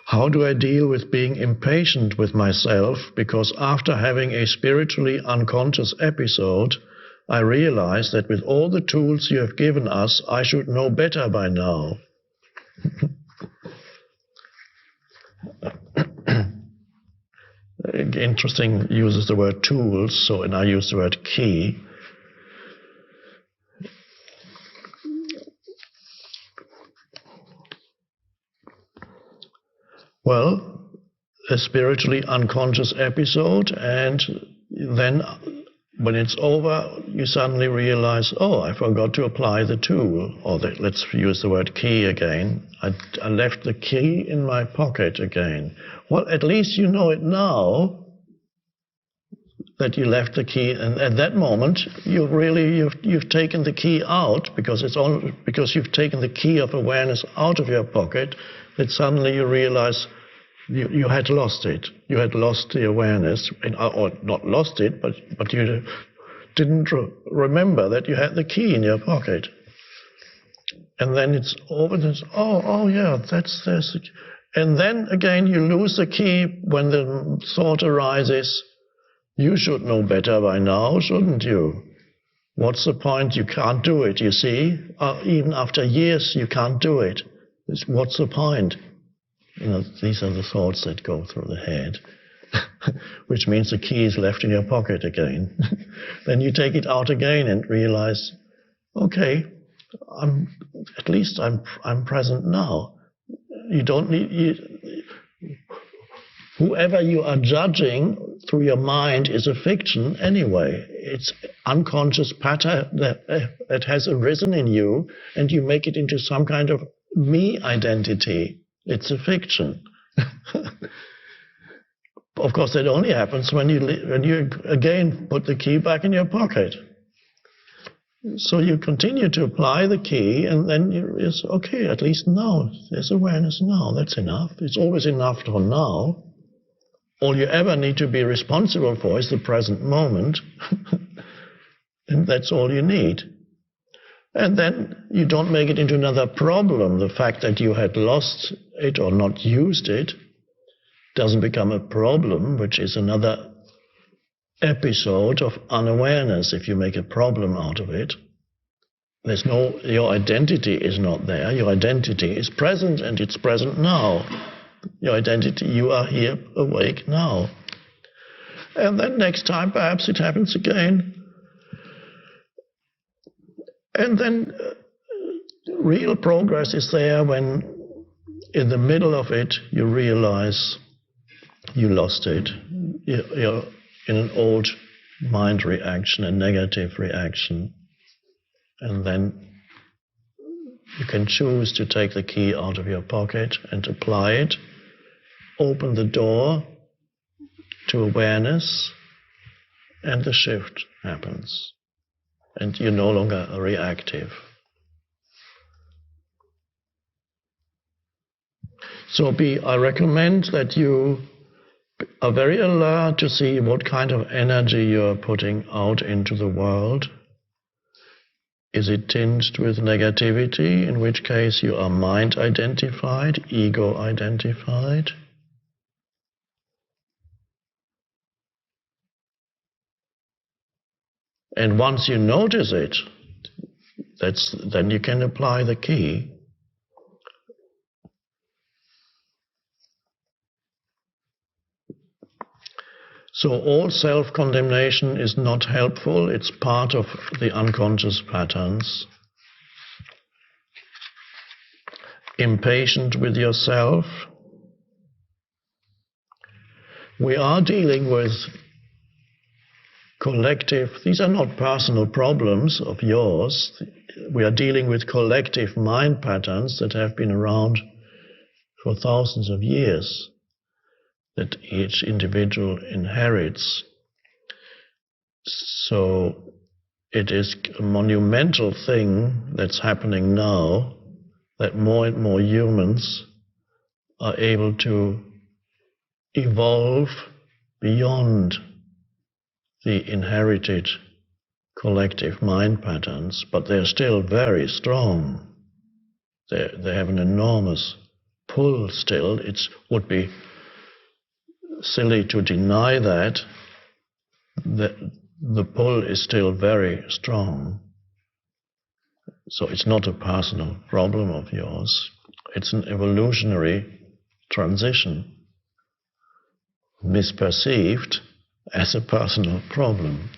How do I deal with being impatient with myself? Because after having a spiritually unconscious episode, I realize that with all the tools you have given us, I should know better by now. Interesting, uses the word tools, and I use the word key. Well, a spiritually unconscious episode, and then when it's over, you suddenly realize, oh, I forgot to apply the tool. Or let's use the word key again. I left the key in my pocket again. Well, at least you know it now that you left the key, and at that moment you've taken the key out, because you've taken the key of awareness out of your pocket, that suddenly you realize you had lost it. You had lost the awareness, or not lost it, but you didn't remember that you had the key in your pocket. And then it's over, and oh yeah, that's the key. And then again you lose the key when the thought arises, you should know better by now, shouldn't you? What's the point? You can't do it, you see? Even after years, you can't do it. What's the point? These are the thoughts that go through the head, which means the key is left in your pocket again. Then you take it out again and realize, okay, I'm present now. You don't need... Whoever you are judging through your mind is a fiction anyway. It's unconscious pattern that has arisen in you, and you make it into some kind of me identity. It's a fiction. Of course, that only happens when you again put the key back in your pocket. So you continue to apply the key, and then it's okay, at least now, there's awareness now, that's enough. It's always enough for now. All you ever need to be responsible for is the present moment, and that's all you need. And then you don't make it into another problem. The fact that you had lost it or not used it doesn't become a problem, which is another episode of unawareness. If you make a problem out of it, your identity is not there. Your identity is present, and it's present now. Your identity, you are here, awake now. And then next time, perhaps it happens again. And then real progress is there when, in the middle of it, you realize you lost it. You're in an old mind reaction, a negative reaction. And then you can choose to take the key out of your pocket and apply it. Open the door to awareness, and the shift happens. And you're no longer reactive. So I recommend that you are very alert to see what kind of energy you're putting out into the world. Is it tinged with negativity, in which case you are mind-identified, ego-identified? And once you notice it, then you can apply the key. So all self-condemnation is not helpful. It's part of the unconscious patterns. Impatient with yourself. We are dealing with collective, these are not personal problems of yours. We are dealing with collective mind patterns that have been around for thousands of years, that each individual inherits. So it is a monumental thing that's happening now, that more and more humans are able to evolve beyond the inherited collective mind patterns, but they're still very strong. They have an enormous pull still. It would be silly to deny that the pull is still very strong. So it's not a personal problem of yours. It's an evolutionary transition, misperceived as a personal problem.